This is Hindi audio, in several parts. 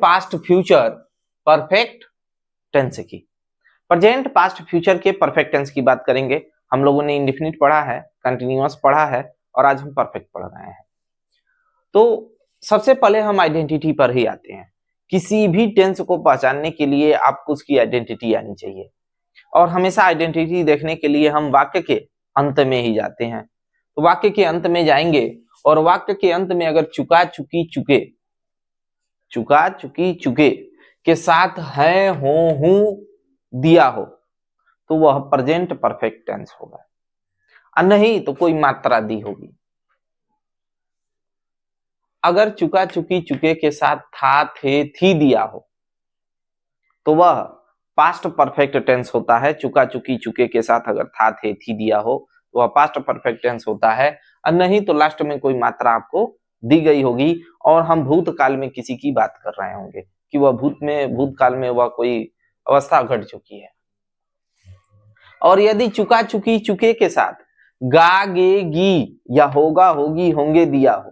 पास्ट फ्यूचर परफेक्ट टेंस की। प्रेजेंट पास्ट फ्यूचर के परफेक्ट टेंस की बात करेंगे। हम लोगों ने इंडेफिनिट पढ़ा है, कंटिन्यूअस पढ़ा है और आज हम परफेक्ट पढ़ रहे हैं। तो सबसे पहले हम आइडेंटिटी पर ही आते हैं। किसी भी टेंस को पहचानने के लिए आपको उसकी आइडेंटिटी आनी चाहिए और हमेशा आइडेंटिटी देखने के लिए हम वाक्य के अंत में ही जाते हैं। तो वाक्य के अंत में जाएंगे और वाक्य के अंत में अगर चुका चुकी चुके के साथ है, हो, हूं दिया हो तो वह प्रेजेंट परफेक्ट टेंस होगा, और नहीं तो कोई मात्रा दी होगी। अगर चुका चुकी चुके के साथ था, थे, थी दिया हो तो वह पास्ट परफेक्ट टेंस होता है। चुका चुकी चुके के साथ अगर था, थे, थी दिया हो तो वह पास्ट परफेक्ट टेंस होता है, और नहीं तो लास्ट में कोई मात्रा आपको दी गई होगी और हम भूतकाल में किसी की बात कर रहे होंगे कि वह भूतकाल में वह कोई अवस्था घट चुकी है। और यदि चुका चुकी चुके के साथ गा, गे, गी या होगा, होगी, होंगे दिया हो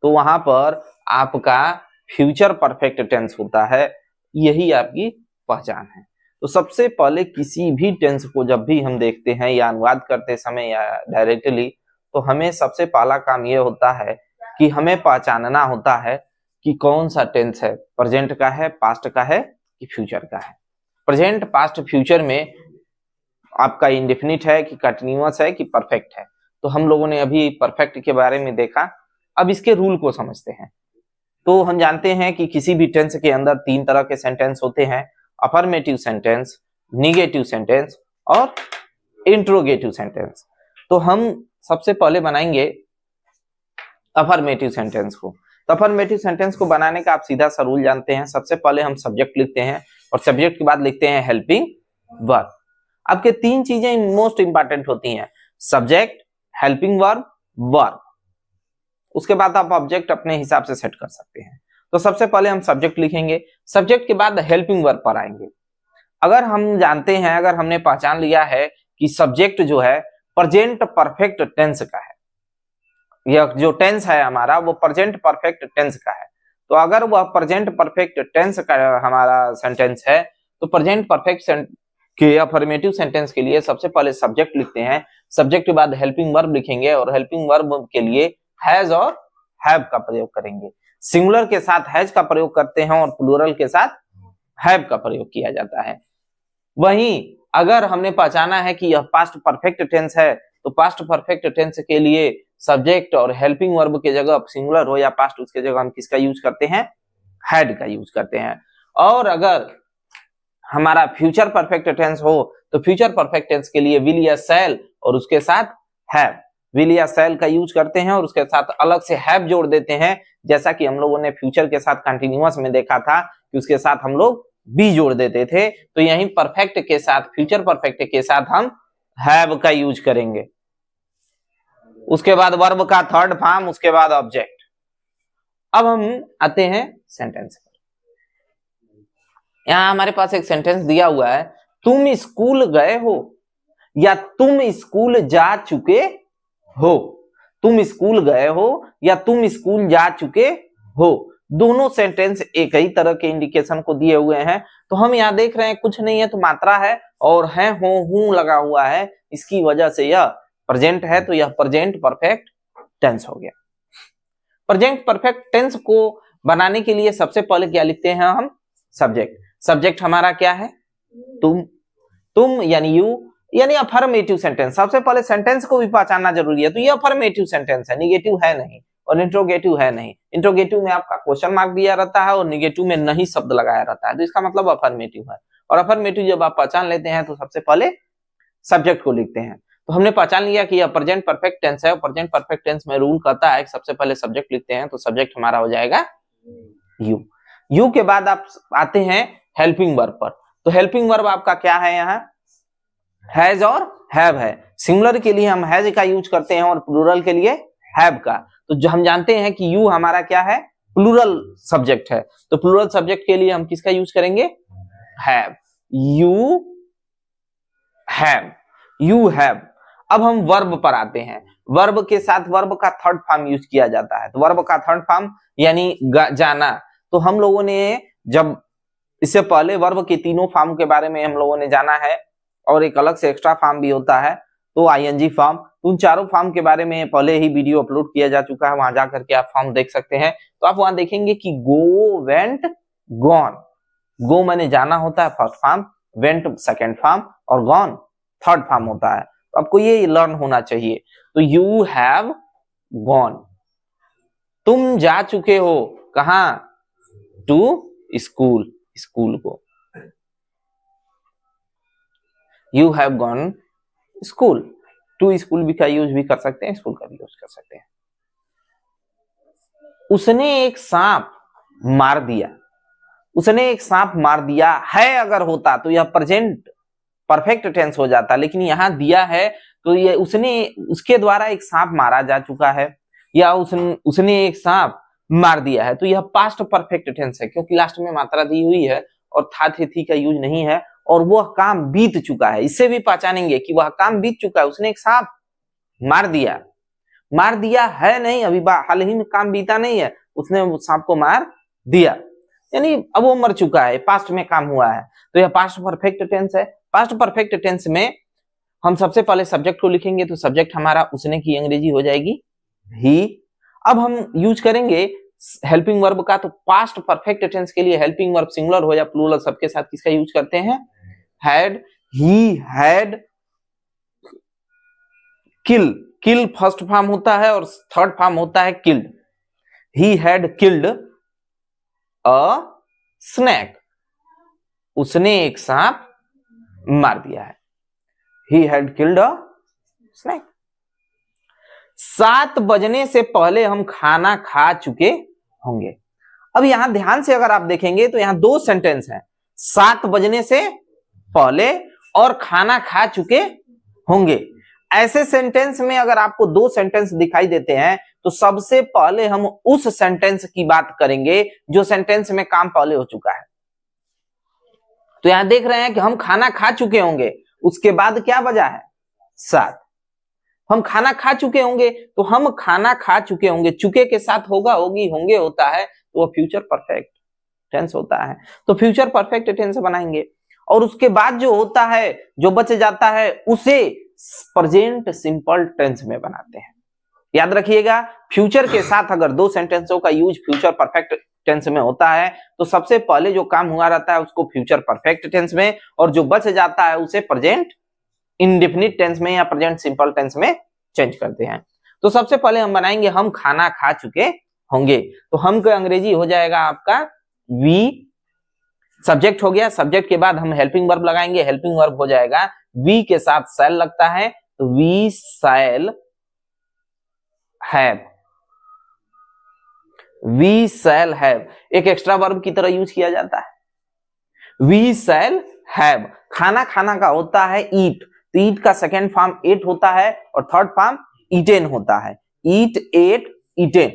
तो वहां पर आपका फ्यूचर परफेक्ट टेंस होता है। यही आपकी पहचान है। तो सबसे पहले किसी भी टेंस को जब भी हम देखते हैं या अनुवाद करते समय या डायरेक्टली, तो हमें सबसे पहला काम यह होता है कि हमें पहचानना होता है कि कौन सा टेंस है, प्रेजेंट का है, पास्ट का है कि फ्यूचर का है। प्रेजेंट, पास्ट, फ्यूचर में आपका इंडेफिनिट है कि कंटिन्यूअस है कि परफेक्ट है। तो हम लोगों ने अभी परफेक्ट के बारे में देखा। अब इसके रूल को समझते हैं। तो हम जानते हैं कि किसी भी टेंस के अंदर तीन तरह के सेंटेंस होते हैं: अफर्मेटिव सेंटेंस, निगेटिव सेंटेंस और इंट्रोगेटिव सेंटेंस। तो हम सबसे पहले बनाएंगे अफर्मेटिव सेंटेंस को। तो अफर्मेटिव सेंटेंस को बनाने का आप सीधा सा रूल जानते हैं। सबसे पहले हम सब्जेक्ट लिखते हैं और सब्जेक्ट के बाद लिखते हैं हेल्पिंग वर्ब। आपके तीन चीजें मोस्ट इंपॉर्टेंट होती हैं: सब्जेक्ट, हेल्पिंग वर्ब, वर्ब। उसके बाद आप ऑब्जेक्ट अपने हिसाब से सेट कर सकते हैं। तो सबसे पहले हम सब्जेक्ट लिखेंगे, सब्जेक्ट के बाद हेल्पिंग वर्ब पर आएंगे। अगर हम जानते हैं, अगर हमने पहचान लिया है कि सब्जेक्ट जो है प्रेजेंट परफेक्ट टेंस का है, यह जो टेंस है हमारा वो प्रेजेंट परफेक्ट टेंस का है, तो अगर वह प्रेजेंट परफेक्ट टेंस का हमारा सेंटेंस है तो प्रेजेंट परफेक्ट के अफर्मेटिव सेंटेंस के लिए सबसे पहले सब्जेक्ट लिखते हैं। सब्जेक्ट के बाद हेल्पिंग वर्ब लिखेंगे और हेल्पिंग वर्ब के लिए हैज और हैव का प्रयोग करेंगे। सिंगुलर के साथ हैज का प्रयोग करते हैं और प्लूरल के साथ हैव का प्रयोग किया जाता है। वहीं अगर हमने पहचाना है कि यह पास्ट परफेक्ट टेंस है तो पास्ट परफेक्ट टेंस के लिए सब्जेक्ट और हेल्पिंग वर्ब के जगह सिंगुलर हो या पास्ट, उसके जगह हम किसका यूज करते हैं? हैड का यूज करते हैं। और अगर हमारा फ्यूचर परफेक्ट टेंस हो तो फ्यूचर परफेक्ट टेंस के लिए विल या शैल और उसके साथ हैव, विल या शैल का यूज करते हैं और उसके साथ अलग से हैव जोड़ देते हैं। जैसा कि हम लोगों ने फ्यूचर के साथ कंटिन्यूअस में देखा था कि उसके साथ हम लोग बी जोड़ देते थे। तो यहीं परफेक्ट के साथ, फ्यूचर परफेक्ट के साथ हम हैव का यूज करेंगे। उसके बाद वर्ब का थर्ड फॉर्म, उसके बाद ऑब्जेक्ट। अब हम आते हैं सेंटेंस पर। यहां हमारे पास एक सेंटेंस दिया हुआ है, तुम स्कूल गए हो या तुम स्कूल जा चुके हो। तुम स्कूल गए हो या तुम स्कूल जा चुके हो, दोनों सेंटेंस एक ही तरह के इंडिकेशन को दिए हुए हैं। तो हम यहाँ देख रहे हैं कुछ नहीं है तो मात्रा है और है, हो, हूं लगा हुआ है। इसकी वजह से यह प्रेजेंट है, तो यह प्रेजेंट परफेक्ट टेंस हो गया। प्रेजेंट परफेक्ट टेंस को बनाने के लिए सबसे पहले क्या लिखते हैं हम? सब्जेक्ट। सब्जेक्ट हमारा क्या है? तुम यानी यू, यानी अफर्मेटिव सेंटेंस। सबसे पहले सेंटेंस को भी पहचानना जरूरी है। तो ये अफर्मेटिव सेंटेंस है, निगेटिव है नहीं और इंट्रोगेटिव है नहीं। इंट्रोगेटिव में आपका क्वेश्चन मार्क दिया रहता है और निगेटिव में नहीं शब्द लगाया रहता है, तो इसका मतलब अफर्मेटिव है। और अफर्मेटिव जब आप पहचान लेते हैं तो सबसे पहले सब्जेक्ट को लिखते हैं। तो हमने पहचान लिया कि यह प्रेजेंट परफेक्ट टेंस है और प्रेजेंट परफेक्ट टेंस में रूल कहता है कि सबसे पहले सब्जेक्ट लिखते हैं, तो सब्जेक्ट हमारा हो जाएगा यू। यू के बाद आप आते हैं हेल्पिंग वर्ब पर। तो हेल्पिंग वर्ब आपका क्या है? यहाँ हैज और हैव है। सिंगुलर के लिए हम हैज का यूज करते हैं और प्लूरल के लिए हैव का। तो जो हम जानते हैं कि यू हमारा क्या है? प्लूरल सब्जेक्ट है। तो प्लूरल सब्जेक्ट के लिए हम किसका यूज करेंगे? Have. You have, you have. अब हम वर्ब पर आते हैं। वर्ब के साथ वर्ब का थर्ड फॉर्म यूज किया जाता है। तो वर्ब का थर्ड फॉर्म यानी जाना, तो हम लोगों ने जब इससे पहले वर्ब के तीनों फॉर्म के बारे में हम लोगों ने जाना है और एक अलग से एक्स्ट्रा फॉर्म भी होता है तो आईएनजी फॉर्म, उन चारों फॉर्म के बारे में पहले ही वीडियो अपलोड किया जा चुका है, वहां जा करके आप फॉर्म देख सकते हैं। तो आप वहां देखेंगे कि गो, वेंट, गॉन। गो मैंने जाना होता है first form, went second form और गॉन थर्ड फॉर्म होता है। तो आपको ये लर्न होना चाहिए। तो यू हैव गॉन, तुम जा चुके हो कहां, टू स्कूल, स्कूल को। You have gone school, to school भी का यूज भी कर सकते हैं, स्कूल का भी यूज कर सकते हैं। उसने एक सांप मार दिया, उसने एक सांप मार दिया है अगर होता तो यह प्रेजेंट परफेक्ट टेंस हो जाता, लेकिन यहां दिया है तो ये उसने, उसके द्वारा एक सांप मारा जा चुका है या उसने एक सांप मार दिया है, तो यह पास्ट परफेक्ट टेंस है क्योंकि लास्ट में मात्रा दी हुई है और था थे थी का यूज नहीं है और वह काम बीत चुका है। इससे भी पहचानेंगे कि वह काम बीत चुका है। उसने एक सांप मार दिया, मार दिया है नहीं, अभी हाल ही में काम बीता नहीं है, उसने सांप को मार दिया यानी अब वो मर चुका है, पास्ट में काम हुआ है, तो यह पास्ट परफेक्ट टेंस है। पास्ट परफेक्ट टेंस में हम सबसे पहले सब्जेक्ट को लिखेंगे तो सब्जेक्ट हमारा उसने की अंग्रेजी हो जाएगी ही। अब हम यूज करेंगे हेल्पिंग वर्ब का, तो पास्ट परफेक्ट टेंस के लिए हेल्पिंग वर्ब सिंगुलर हो या प्लूरल सबके साथ किसका यूज करते हैं, had. He had kill, kill first form होता है और थर्ड फॉर्म होता है killed. He had killed a snake, उसने एक सांप मार दिया है। He had killed a snake. 7 बजने से पहले हम खाना खा चुके होंगे। अब यहां ध्यान से अगर आप देखेंगे तो यहां 2 सेंटेंस हैं, 7 बजने से पहले और खाना खा चुके होंगे। ऐसे सेंटेंस में अगर आपको 2 सेंटेंस दिखाई देते हैं तो सबसे पहले हम उस सेंटेंस की बात करेंगे जो सेंटेंस में काम पहले हो चुका है। तो यहां देख रहे हैं कि हम खाना खा चुके होंगे, उसके बाद क्या बजा है 7। हम खाना खा चुके होंगे तो हम खाना खा चुके होंगे, चुके के साथ होगा, होगी, होंगे होता है तो वो फ्यूचर परफेक्ट टेंस होता है। तो फ्यूचर परफेक्ट टेंस बनाएंगे और उसके बाद जो होता है, जो बच जाता है, उसे प्रेजेंट सिंपल टेंस में बनाते हैं। याद रखिएगा, फ्यूचर के साथ अगर 2 सेंटेंसों का यूज फ्यूचर परफेक्ट टेंस में होता है तो सबसे पहले जो काम हुआ रहता है उसको फ्यूचर परफेक्ट टेंस में, और जो बच जाता है उसे प्रेजेंट इंडेफिनिट टेंस में या प्रेजेंट सिंपल टेंस में चेंज करते हैं। तो सबसे पहले हम बनाएंगे हम खाना खा चुके होंगे, तो हम का अंग्रेजी हो जाएगा आपका वी। सब्जेक्ट हो गया, सब्जेक्ट के बाद हम हेल्पिंग वर्ब लगाएंगे, हेल्पिंग वर्ब हो जाएगा वी के साथ शैल लगता है तो we shall have, we shall have एक एक्स्ट्रा वर्ब की तरह यूज किया जाता है। वी शैल हैव, खाना खाना का होता है ईट, तो ईट का सेकेंड फॉर्म एट होता है और थर्ड फॉर्म ईटेन होता है, ईट, एट, ईटेन।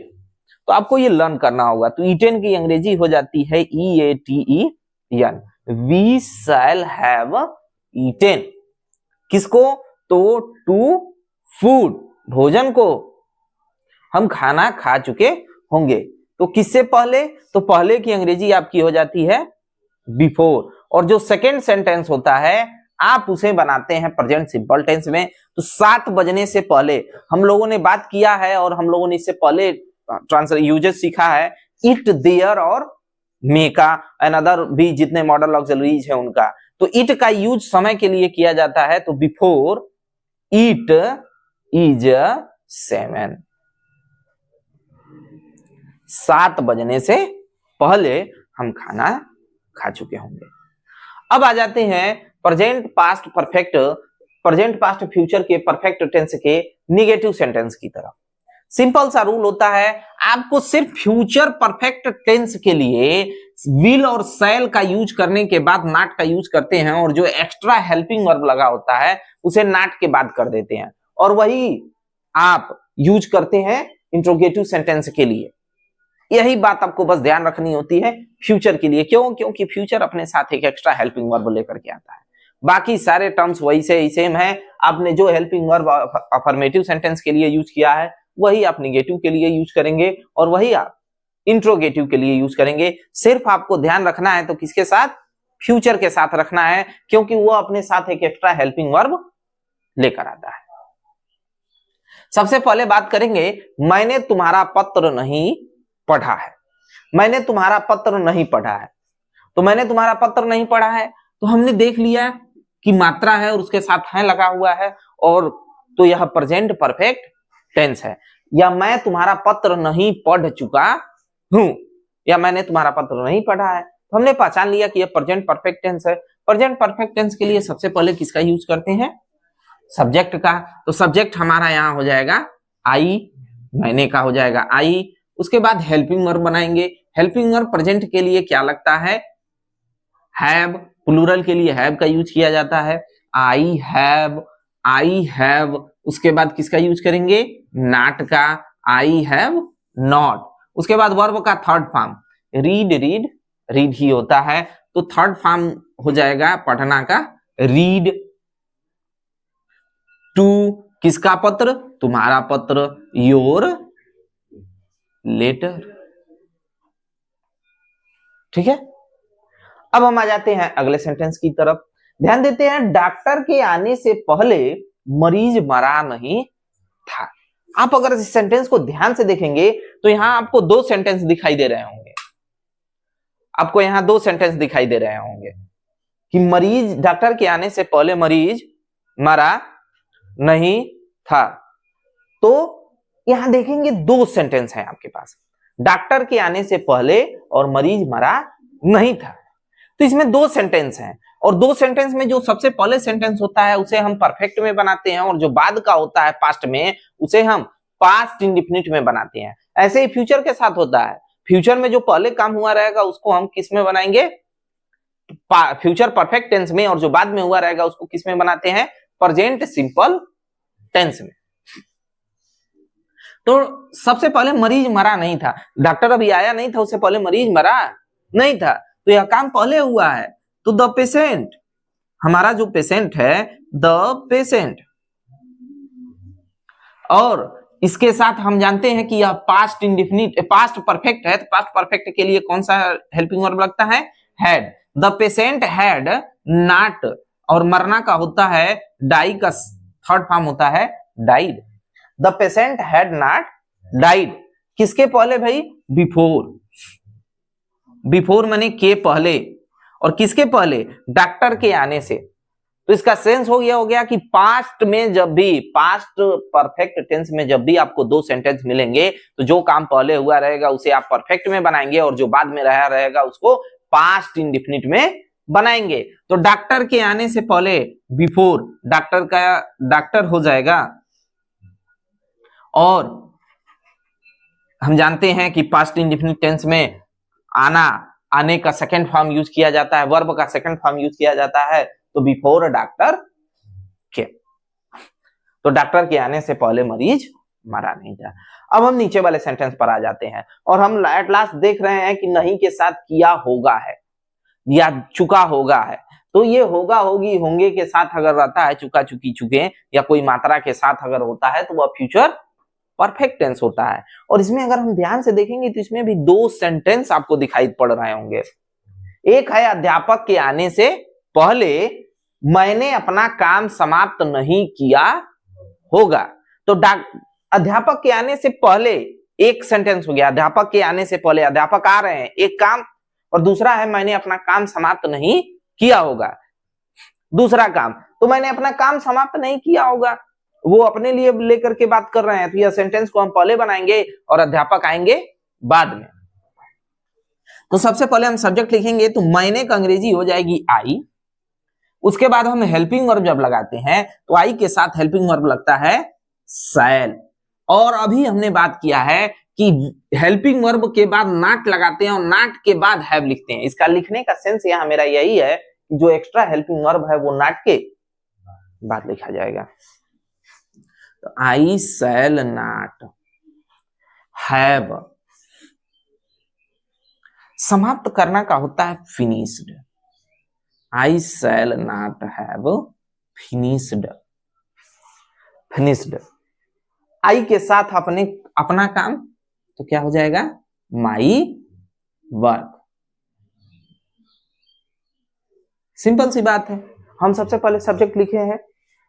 तो आपको ये लर्न करना होगा। तो ईटेन की अंग्रेजी हो जाती है EATEN। We shall have eaten, किसको, तो टू फूड, भोजन को हम खाना खा चुके होंगे। तो किससे पहले, तो पहले की अंग्रेजी आपकी हो जाती है बिफोर, और जो सेकेंड सेंटेंस होता है आप उसे बनाते हैं प्रेजेंट सिंपल टेंस में। तो 7 बजने से पहले हम लोगों ने बात किया है और हम लोगों ने इससे पहले यूजेस सीखा है इट, देयर और मेका एंड अदर भी जितने मॉडल ऑक्सिलरीज है उनका। तो इट का यूज समय के लिए किया जाता है, तो बिफोर इट इज 7, 7 बजने से पहले हम खाना खा चुके होंगे। अब आ जाते हैं present past perfect, present past future के परफेक्ट टेंस के निगेटिव सेंटेंस की तरफ। सिंपल सा रूल होता है, आपको सिर्फ फ्यूचर परफेक्ट टेंस के लिए विल और शैल का यूज करने के बाद नॉट का यूज करते हैं, और जो एक्स्ट्रा हेल्पिंग वर्ब लगा होता है उसे नॉट के बाद कर देते हैं, और वही आप यूज करते हैं इंट्रोगेटिव सेंटेंस के लिए। यही बात आपको बस ध्यान रखनी होती है फ्यूचर के लिए। क्यों? क्योंकि फ्यूचर अपने साथ एक एक्स्ट्रा हेल्पिंग वर्ब लेकर के आता है। बाकी सारे टर्म्स वही से ही सेम है। आपने जो हेल्पिंग वर्ब अफर्मेटिव सेंटेंस के लिए यूज किया है वही आप निगेटिव के लिए यूज करेंगे, और वही आप इंट्रोगेटिव के लिए यूज करेंगे। सिर्फ आपको ध्यान रखना है तो किसके साथ, फ्यूचर के साथ रखना है, क्योंकि वो अपने साथ एक एक्स्ट्रा हेल्पिंग वर्ब लेकर आता है। सबसे पहले बात करेंगे, मैंने तुम्हारा पत्र नहीं पढ़ा है। मैंने तुम्हारा पत्र नहीं पढ़ा है, तो मैंने तुम्हारा पत्र नहीं पढ़ा है, तो हमने देख लिया कि मात्रा है और उसके साथ है लगा हुआ है, और तो यह प्रेजेंट परफेक्ट टेंस है। या मैं तुम्हारा पत्र नहीं पढ़ चुका हूं, या मैंने तुम्हारा पत्र नहीं पढ़ा है, तो हमने पहचान लिया कि यह प्रेजेंट परफेक्ट टेंस है। प्रेजेंट परफेक्ट टेंस के लिए सबसे पहले किसका यूज करते हैं, सब्जेक्ट का। तो सब्जेक्ट हमारा यहां हो जाएगा आई, मैंने का हो जाएगा आई। उसके बाद हेल्पिंग वर्ब बनाएंगे। हेल्पिंग वर्ब प्रेजेंट के लिए क्या लगता है, हैव। प्लूरल के लिए हैव का यूज किया जाता है, आई हैव, आई हैव। उसके बाद किसका यूज करेंगे, नॉट का, आई हैव नॉट। उसके बाद वर्ब का third form, read, read, read ही होता है, तो थर्ड फॉर्म हो जाएगा पढ़ना का, रीड। टू, किसका पत्र, तुम्हारा पत्र, योर लेटर। ठीक है, अब हम आ जाते हैं अगले सेंटेंस की तरफ। ध्यान देते हैं, डॉक्टर के आने से पहले मरीज मरा नहीं था। आप अगर इस सेंटेंस को ध्यान से देखेंगे तो यहां आपको दो सेंटेंस दिखाई दे रहे होंगे। आपको यहां दो सेंटेंस दिखाई दे रहे होंगे कि मरीज, डॉक्टर के आने से पहले मरीज मरा नहीं था। तो यहां देखेंगे दो सेंटेंस है आपके पास, डॉक्टर के आने से पहले और मरीज मरा नहीं था। तो इसमें दो सेंटेंस हैं, और दो सेंटेंस में जो सबसे पहले सेंटेंस होता है उसे हम परफेक्ट में बनाते हैं, और जो बाद का होता है पास्ट में उसे हम पास्ट इंडिफिनिट में बनाते हैं। ऐसे ही फ्यूचर के साथ होता है। फ्यूचर में जो पहले काम हुआ रहेगा उसको हम किस में बनाएंगे, फ्यूचर परफेक्ट टेंस में, और जो बाद में हुआ रहेगा उसको किस में बनाते हैं, प्रेजेंट सिंपल टेंस में। तो सबसे पहले मरीज मरा नहीं था, डॉक्टर अभी आया नहीं था, उससे पहले मरीज मरा नहीं था, तो यह काम पहले हुआ है। तो द पेशेंट, हमारा जो पेशेंट है, द पेशेंट, और इसके साथ हम जानते हैं कि यह पास्ट इंडिफिनिट, पास्ट परफेक्ट है, तो पास्ट परफेक्ट के लिए कौन सा हेल्पिंग वर्ब लगता है, had. The patient had not, और मरना का होता है डाई, का थर्ड फॉर्म होता है died. The patient had not died, किसके पहले भाई, बिफोर। बिफोर माने के पहले, और किसके पहले, डॉक्टर के आने से। तो इसका सेंस हो गया कि पास्ट में जब भी, पास्ट परफेक्ट टेंस में जब भी आपको दो सेंटेंस मिलेंगे तो जो काम पहले हुआ रहेगा उसे आप परफेक्ट में बनाएंगे, और जो बाद में रहा रहेगा उसको पास्ट इंडिफिनिट में बनाएंगे। तो डॉक्टर के आने से पहले, बिफोर, डॉक्टर का डॉक्टर हो जाएगा, और हम जानते हैं कि पास्ट इंडिफिनिट टेंस में आना, आने का सेकंड फॉर्म यूज किया जाता है, वर्ब का सेकंड फॉर्म यूज किया जाता है, तो बिफोर डॉक्टर के। तो डॉक्टर के आने से पहले मरीज मरा नहीं था। अब हम नीचे वाले सेंटेंस पर आ जाते हैं, और हम एट लास्ट देख रहे हैं कि नहीं के साथ किया होगा है या चुका होगा है। तो ये होगा, होगी, होंगे के साथ अगर रहता है, चुका, चुकी, चुके, या कोई मात्रा के साथ अगर होता है तो वह फ्यूचर परफेक्ट टेंस होता है। और इसमें अगर हम ध्यान से देखेंगे तो इसमें भी दो सेंटेंस आपको दिखाई पड़ रहे होंगे। एक है, अध्यापक के आने से पहले मैंने अपना काम समाप्त नहीं किया होगा। तो अध्यापक के आने से पहले एक सेंटेंस हो गया, अध्यापक के आने से पहले, अध्यापक आ रहे हैं, एक काम, और दूसरा है मैंने अपना काम समाप्त नहीं किया होगा, दूसरा काम। तो मैंने अपना काम समाप्त नहीं किया होगा, वो अपने लिए लेकर के बात कर रहे हैं, तो यह सेंटेंस को हम पहले बनाएंगे और अध्यापक आएंगे बाद में। तो सबसे पहले हम सब्जेक्ट लिखेंगे, तो मैंने का अंग्रेजी हो जाएगी आई। उसके बाद हम हेल्पिंग वर्ब जब लगाते हैं तो आई के साथ हेल्पिंग वर्ब लगता है शैल। और अभी हमने बात किया है कि हेल्पिंग वर्ब के बाद नॉट लगाते हैं और नॉट के बाद हैव लिखते हैं। इसका लिखने का सेंस यहां मेरा यही है कि जो एक्स्ट्रा हेल्पिंग वर्ब है वो नॉट के बाद लिखा जाएगा। तो आई शैल नॉट हैव, समाप्त करना का होता है finished. I shall not have finished, finished. I के साथ अपना काम, तो क्या हो जाएगा माई वर्क। सिंपल सी बात है। हम सबसे पहले सब्जेक्ट लिखे हैं,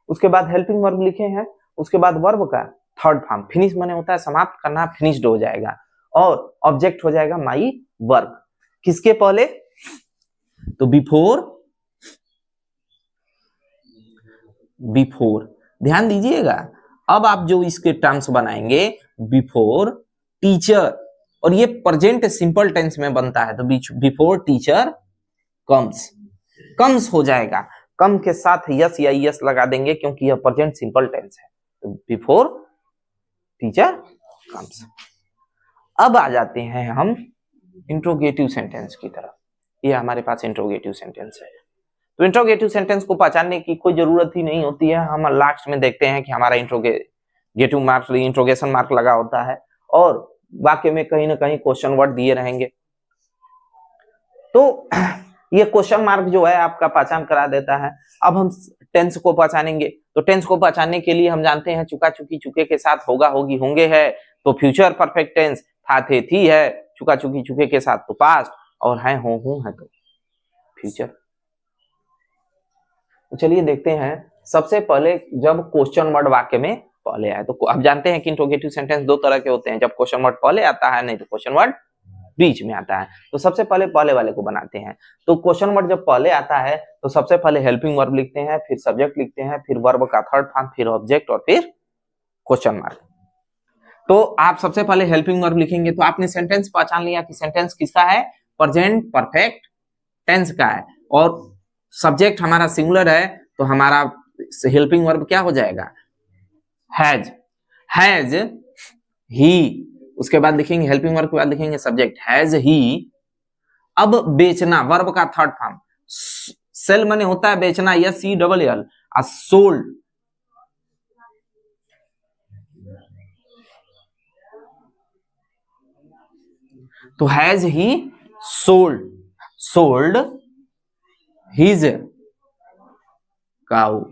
उसके बाद हेल्पिंग वर्ब लिखे हैं, उसके बाद वर्ब का थर्ड फॉर्म फिनिश माने होता है समाप्त करना, फिनिश्ड हो जाएगा, और ऑब्जेक्ट हो जाएगा माई वर्क। किसके पहले? तो बिफोर ध्यान दीजिएगा। अब आप जो इसके टर्म्स बनाएंगे बिफोर टीचर, और ये प्रेजेंट सिंपल टेंस में बनता है, तो बिफोर टीचर कम्स हो जाएगा। कम के साथ यस या यस लगा देंगे क्योंकि यह प्रेजेंट सिंपल टेंस है, तो बिफोर टीचर कम्स। अब आ जाते हैं हम इंट्रोगेटिव सेंटेंस की तरफ। ये हमारे पास इंट्रोगेटिव सेंटेंस है। तो इंट्रोगेटिव सेंटेंस को पहचानने की कोई जरूरत ही नहीं होती है। हम लास्ट में देखते हैं कि हमारा इंट्रोगेटिव मार्क, इंट्रोगेशन मार्क लगा होता है और वाक्य में कहीं ना कहीं क्वेश्चन वर्ड दिए रहेंगे। तो ये क्वेश्चन मार्क जो है आपका पहचान करा देता है। अब हम टेंस को पहचानेंगे। तो टेंस को पहचानने के लिए हम जानते हैं चुका चुकी चुके के साथ होगा होगी होंगे है, तो फ्यूचर परफेक्ट टेंस, था थे थी है, चुका चुकी चुके के साथ तो पास्ट, और है हो हूं है तो फ्यूचर। तो चलिए देखते हैं। सबसे पहले जब क्वेश्चन वर्ड वाक्य में पहले आए, तो आप जानते हैं कि इंट्रोगेटिव सेंटेंस दो तरह के होते हैं, जब क्वेश्चन वर्ड पहले आता है, नहीं तो क्वेश्चन वर्ड बीच में आता है। तो सबसे पहले वाले को बनाते हैं। तो क्वेश्चन वर्ड जब पहले आता है तो सबसे पहले हेल्पिंग वर्ब लिखते हैं, फिर सब्जेक्ट लिखते हैं, फिर वर्ब का थर्ड फॉर्म, फिर ऑब्जेक्ट और फिर क्वेश्चन मार्क। तो आप सबसे पहले हेल्पिंग वर्ब लिखेंगे तो आपने सेंटेंस पहचान लिया कि सेंटेंस किसका है, प्रेजेंट परफेक्ट टेंस का है, और सब्जेक्ट हमारा सिंगुलर है तो हमारा हेल्पिंग वर्ब क्या हो जाएगा, हैज ही। उसके बाद लिखेंगे हेल्पिंग वर्ब के बाद लिखेंगे सब्जेक्ट हैज ही। अब बेचना, वर्ब का थर्ड फॉर्म, सेल माने होता है बेचना, yes C double L, sold, तो has he sold his cow,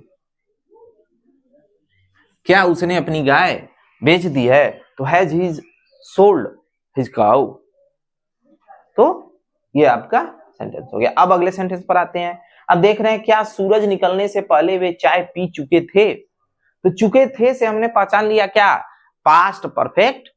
क्या उसने अपनी गाय बेच दी है, तो has he sold his cow. तो ये आपका सेंटेंस हो गया। अब अगले सेंटेंस पर आते हैं। अब देख रहे हैं क्या सूरज निकलने से पहले वे चाय पी चुके थे। तो चुके थे से हमने पहचान लिया क्या, पास्ट परफेक्ट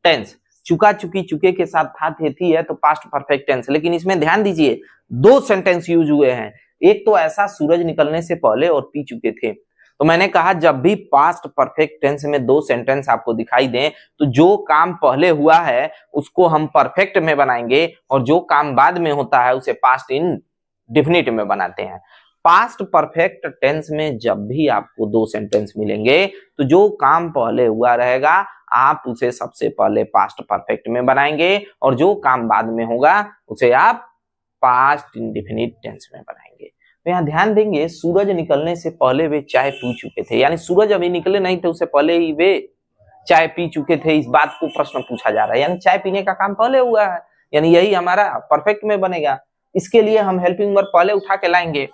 टेंस। चुका चुकी चुके के साथ था थे थी है तो पास्ट परफेक्ट टेंस। लेकिन इसमें ध्यान दीजिए दो सेंटेंस यूज हुए हैं। एक तो ऐसा सूरज निकलने से पहले और पी चुके थे। तो मैंने कहा जब भी पास्ट परफेक्ट टेंस में दो सेंटेंस आपको दिखाई दें तो जो काम पहले हुआ है उसको हम परफेक्ट में बनाएंगे और जो काम बाद में होता है उसे पास्ट इंडेफिनिट में बनाते हैं। पास्ट परफेक्ट टेंस में जब भी आपको दो सेंटेंस मिलेंगे तो जो काम पहले हुआ रहेगा आप उसे सबसे पहले पास्ट परफेक्ट में बनाएंगे और जो काम बाद में होगा उसे आप पास्ट इंडेफिनिट टेंस में बनाएंगे। तो यहाँ ध्यान देंगे सूरज निकलने से पहले वे चाय पी चुके थे, यानी सूरज अभी निकले नहीं थे उससे पहले ही वे चाय पी चुके थे। इस बात को प्रश्न पूछा जा रहा है, यानी चाय पीने का काम पहले हुआ है, यानी यही हमारा परफेक्ट में बनेगा। इसके लिए हम हेल्पिंग वर्ब पहले उठा के लाएंगे।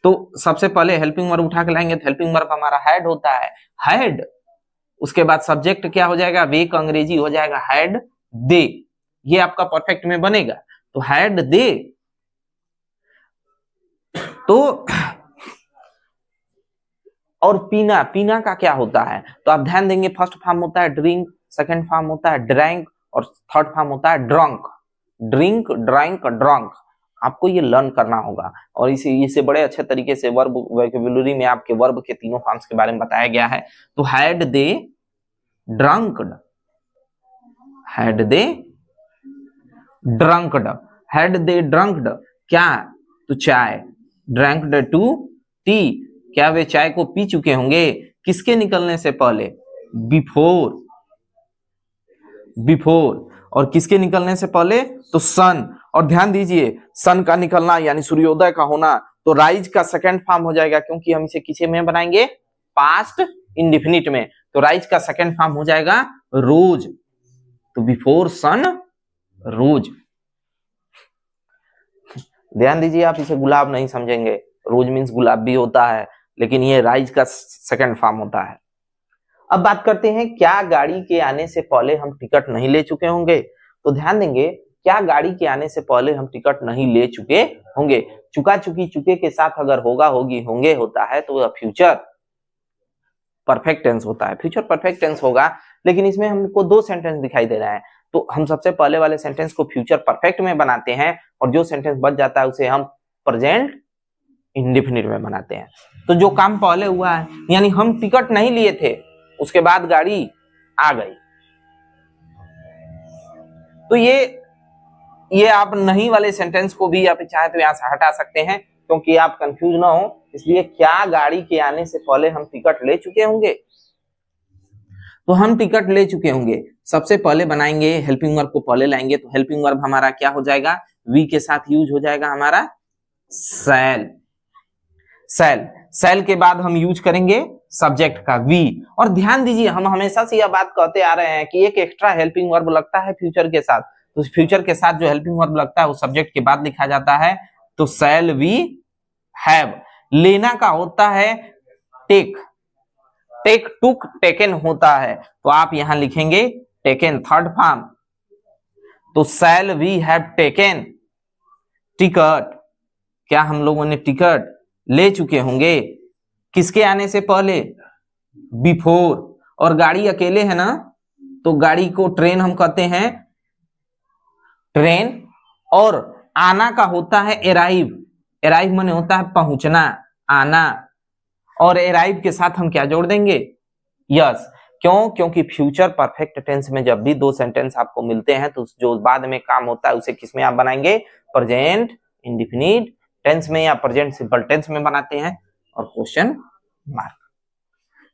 तो सबसे पहले हेल्पिंग वर्ब उठा के लाएंगे तो हेल्पिंग वर्ब हमारा हैड होता है, हैड। उसके बाद सब्जेक्ट क्या हो जाएगा, वे का अंग्रेजी हो जाएगा हैड दे। ये आपका परफेक्ट में बनेगा, तो हैड दे। तो और पीना, पीना का क्या होता है, तो आप ध्यान देंगे फर्स्ट फॉर्म होता है ड्रिंक, सेकंड फॉर्म होता है ड्रैंक और थर्ड फॉर्म होता है ड्रंक। ड्रिंक, ड्रैंक, ड्रंक, आपको ये लर्न करना होगा। और इसे बड़े अच्छे तरीके से वर्ब वोकैब्युलरी में आपके वर्ब के तीनों फॉर्म्स के बारे में बताया गया है। तो had they drunked, had they drunked, had they drunked क्या, तो चाय, ड्रंक्ड टू टी, क्या वे चाय को पी चुके होंगे, किसके निकलने से पहले, बिफोर, बिफोर। और किसके निकलने से पहले, तो सन। और ध्यान दीजिए सन का निकलना यानी सूर्योदय का होना, तो राइज का सेकंड फॉर्म हो जाएगा क्योंकि हम इसे किसे में बनाएंगे, पास्ट इंडेफिनिट में। तो राइज का सेकंड फॉर्म हो जाएगा रोज, तो बिफोर सन रोज। ध्यान दीजिए आप इसे गुलाब नहीं समझेंगे, रोज मीन्स गुलाब भी होता है लेकिन ये राइज का सेकंड फॉर्म होता है। अब बात करते हैं क्या गाड़ी के आने से पहले हम टिकट नहीं ले चुके होंगे। तो ध्यान देंगे क्या गाड़ी के आने से पहले हम टिकट नहीं ले चुके होंगे। चुका चुकी चुके के साथ अगर होगा होगी होंगे होता है तो वह फ्यूचर परफेक्ट टेंस होता है, फ्यूचर परफेक्ट टेंस होगा। लेकिन इसमें हमको दो सेंटेंस दिखाई दे रहा है, तो हम सबसे पहले वाले सेंटेंस को फ्यूचर परफेक्ट में बनाते हैं और जो सेंटेंस बच जाता है उसे हम प्रेजेंट इंडेफिनिट में बनाते हैं। तो जो काम पहले हुआ है, यानी हम टिकट नहीं लिए थे, उसके बाद गाड़ी आ गई, तो ये आप नहीं वाले सेंटेंस को भी आप चाहे तो यहां से हटा सकते हैं, क्योंकि आप कंफ्यूज ना हो। इसलिए क्या गाड़ी के आने से पहले हम टिकट ले चुके होंगे, तो हम टिकट ले चुके होंगे। सबसे पहले बनाएंगे हेल्पिंग वर्ब को पहले लाएंगे, तो हेल्पिंग वर्ब हमारा क्या हो जाएगा, वी के साथ यूज हो जाएगा हमारा शैल। शैल के बाद हम यूज करेंगे सब्जेक्ट का वी। और ध्यान दीजिए हम हमेशा से यह बात कहते आ रहे हैं कि एक एक्स्ट्रा हेल्पिंग वर्ब लगता है फ्यूचर के साथ, तो फ्यूचर के साथ जो हेल्पिंग वर्ब लगता है वो सब्जेक्ट के बाद लिखा जाता है। तो शैल वी हैव, लेना का होता है टेक, टेक टुक टेकन होता है, तो आप यहां लिखेंगे टेकन थर्ड फॉर्म। तो shall we have taken ticket, क्या हम लोगों ने टिकट ले चुके होंगे किसके आने से पहले, बिफोर। और गाड़ी अकेले है ना, तो गाड़ी को ट्रेन हम कहते हैं ट्रेन। और आना का होता है एराइव, एराइव माने होता है पहुंचना, आना। और एराइव के साथ हम क्या जोड़ देंगे, यस। क्यों, क्योंकि फ्यूचर परफेक्ट टेंस में जब भी दो सेंटेंस आपको मिलते हैं तो जो बाद में काम होता है उसे किस में आप बनाएंगे, प्रेजेंट इंडेफिनिट टेंस में या प्रेजेंट सिंपल टेंस में बनाते हैं और क्वेश्चन मार्क।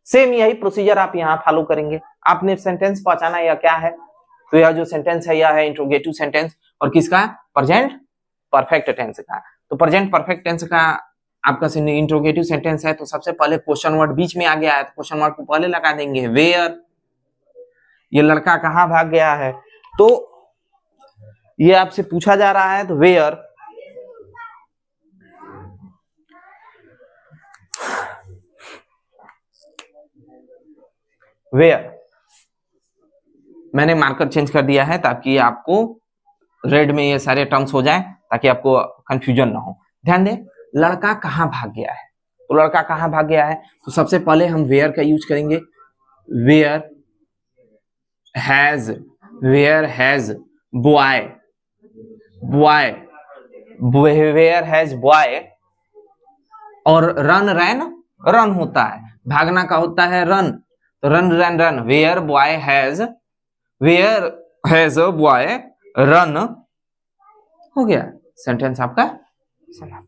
सेम यही प्रोसीजर आप यहां फॉलो करेंगे। आपने सेंटेंस पहचाना यह क्या है, तो यह जो सेंटेंस है यह है इंट्रोगेटिव सेंटेंस और किसका, प्रेजेंट परफेक्ट टेंस का। तो प्रेजेंट परफेक्ट टेंस का आपका इंट्रोगेटिव सेंटेंस है, तो सबसे पहले क्वेश्चन वर्ड बीच में आ गया है, तो क्वेश्चन वर्ड को पहले लगा देंगे वेयर, ये लड़का कहां भाग गया है, तो ये आपसे पूछा जा रहा है, तो वेयर। वेयर मैंने मार्कर चेंज कर दिया है ताकि आपको रेड में ये सारे टर्म्स हो जाएं, ताकि आपको कंफ्यूजन ना हो। ध्यान दें, लड़का कहां भाग गया है, तो लड़का कहां भाग गया है, तो सबसे पहले हम वेयर का यूज करेंगे। Where has boy, boy, where has boy. और रन होता है, भागना का होता है रन, तो run. Where has a boy run, हो गया सेंटेंस आपका समाप्त।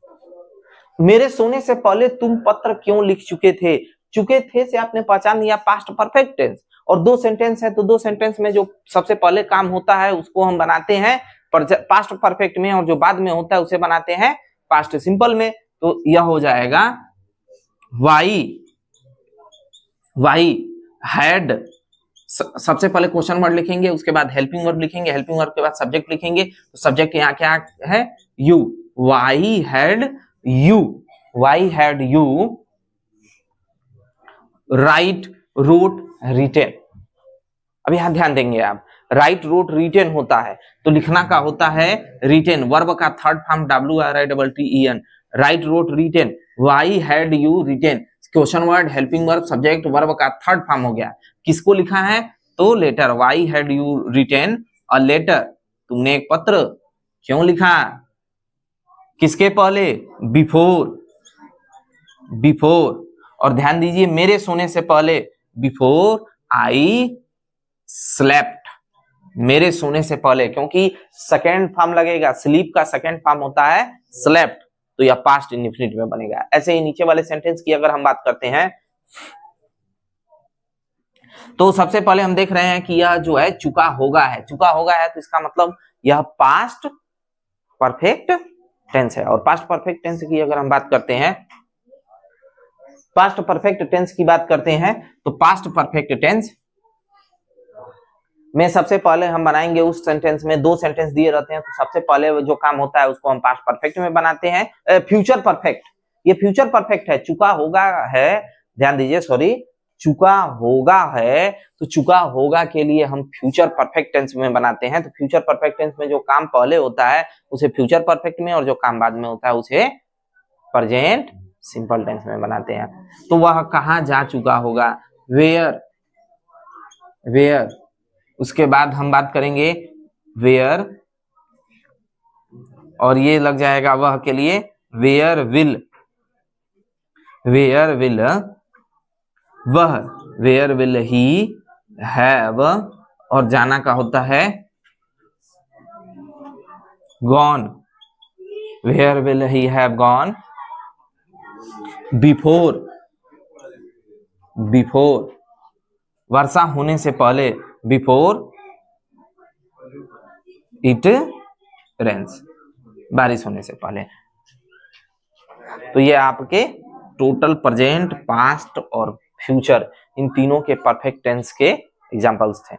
मेरे सोने से पहले तुम पत्र क्यों लिख चुके थे से आपने पहचान लिया पास्ट परफेक्ट टेंस। और दो सेंटेंस है, तो दो सेंटेंस में जो सबसे पहले काम होता है उसको हम बनाते हैं पास्ट परफेक्ट में, और जो बाद में होता है उसे बनाते हैं पास्ट सिंपल में। तो यह हो जाएगा वाई हैड, सबसे पहले क्वेश्चन वर्ड लिखेंगे, उसके बाद हेल्पिंग वर्ब लिखेंगे, हेल्पिंग वर्ब के बाद सब्जेक्ट लिखेंगे। तो सब्जेक्ट यहाँ क्या है, you. Why had you write wrote written. अब यहां ध्यान देंगे आप, राइट रोट रिटेन होता है, तो लिखना का होता है रिटेन, वर्ब का third form WRITTEN, write wrote written. Why had you written, question word helping verb subject verb का थर्ड फॉर्म हो गया। किसको लिखा है, तो letter, why had you written a letter, तुमने एक पत्र क्यों लिखा, किसके पहले, बिफोर। और ध्यान दीजिए मेरे सोने से पहले, बिफोर आई स्लेप्ट, मेरे सोने से पहले, क्योंकि सेकेंड फॉर्म लगेगा, स्लीप का सेकेंड फॉर्म होता है स्लेप्ट, तो यह पास्ट इंडेफिनिट में बनेगा। ऐसे ही नीचे वाले सेंटेंस की अगर हम बात करते हैं, तो सबसे पहले हम देख रहे हैं कि यह जो है चुका होगा है, तो इसका मतलब यह पास्ट परफेक्ट टेंस है। और पास्ट परफेक्ट टेंस की अगर हम बात करते हैं, पास्ट परफेक्ट टेंस की बात करते हैं, तो पास्ट परफेक्ट टेंस में सबसे पहले हम बनाएंगे उस सेंटेंस में दो सेंटेंस दिए रहते हैं, तो सबसे पहले जो काम होता है उसको हम पास्ट परफेक्ट में बनाते हैं। फ्यूचर परफेक्ट, ये फ्यूचर परफेक्ट है, चुका होगा है, ध्यान दीजिए, सॉरी, चुका होगा है, तो चुका होगा के लिए हम फ्यूचर परफेक्ट टेंस में बनाते हैं। तो फ्यूचर परफेक्ट टेंस में जो काम पहले होता है उसे फ्यूचर परफेक्ट में, और जो काम बाद में होता है उसे प्रेजेंट सिंपल टेंस में बनाते हैं। तो वह कहाँ जा चुका होगा, वेयर, वेयर। उसके बाद हम बात करेंगे वेयर, और ये लग जाएगा वह के लिए वेयर विल, वेयर विल वह, वेयर विल ही हैव, और जाना का होता है gone, where will he have gone before, before वर्षा होने से पहले, बिफोर इट रेन्स, बारिश होने से पहले। तो ये आपके टोटल प्रेजेंट, पास्ट और फ्यूचर इन तीनों के परफेक्ट टेंस के एग्जांपल्स थे।